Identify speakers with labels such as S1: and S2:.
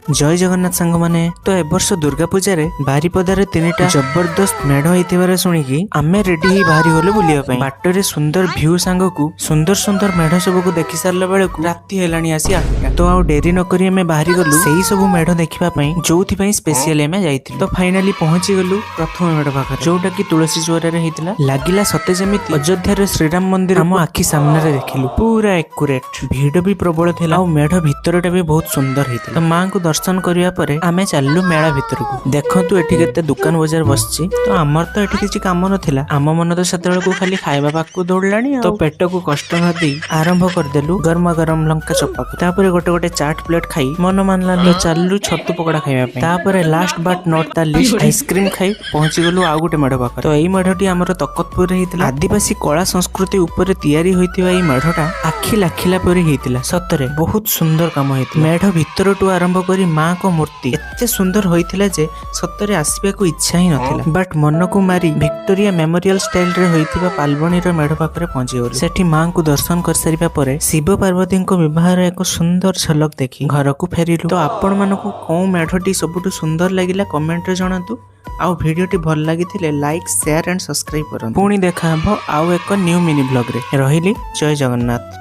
S1: जय जगन्नाथ सांग माने तो ए वर्ष दुर्गा पूजा रे बारिपदारे 3टा जबरदस्त मेढ़ होइतिबारे सुनिकी आमे रेडी ही बाहरी गलु बुलिया पई। बाटरे सुंदर व्यू सांग को सुंदर सुंदर मेढ़ सब को देखि सारला बेले को राती हेलानी आसी 8टा। तो आउ डेरी न करी आमे बाहरी गलु सेही सब मेढ़ देखिबा पई जोथि पई स्पेशली आमे जाइथिलु। तो फाइनली पहुंची गलु प्रथम मेढ़ पाखरे जोटा कि तुलसी चौरा रे हेतिला। लागिला सते जेमिति अयोध्या रे श्रीराम मंदिर हम आखि सामने रे देखिलु पूरा एक्यूरेट। भीड़ भी प्रबल थिला आ मेढ़ भितरटा भी बहुत सुंदर हेतिला। तो मां को दर्शन करिया परे आमे चाललु मेला भितर को। देखंतु एठी केते दुकान बाजार बसची। तो हमर तो एठी किछि काम नथिला, आम मन तो सेतेबेल को खाली खाइबा पाकू दौड़लानी। तो पेट को कष्ट न दी आरंभ कर देलु गरमा गरम लंका चपा को। तापरे गोटे गोटे चाट प्लेट खाई मन मानला तो चाललु छतु पकोड़ा खाइबा पे। तापरे last but not the list ice cream खाई पहुंची गलु आ गोटे मेढ़ पाखरे। तो एई मेढ़टी हमर तकतपुर रे हेतिला। आदिवासी कला संस्कृति ऊपर तैयारी होइतिबा एई मेढ़टा आखि लाखिला परे हेतिला। सतरे बहुत सुंदर काम हेतिला। मेढ़ भितरटू आरंभ करी मां को मूर्ति एते सुंदर होइथिला जे सत्तरे आसीबा को इच्छा ही नथिला। बट मन को मारी विक्टोरिया मेमोरियल स्टाइल रे होइथिबा पालबणी रो मेढ़ पाखरे पहुंची गलु। सेठी मां को दर्शन कर सारिबा परे शिव पार्वती को विवाह रे एक सुंदर झलक देखि घर को फेरिलु। तो आपण मन को कोउ मेढ़टी सबुटु सुंदर लागिला कमेंट रे जणातु। आउ वीडियोटी भल लागिथिले लाइक शेयर एंड सब्सक्राइब करन। पुणी देखा हबो आउ एक न्यू मिनी ब्लॉग रे। रहिली जय जगन्नाथ।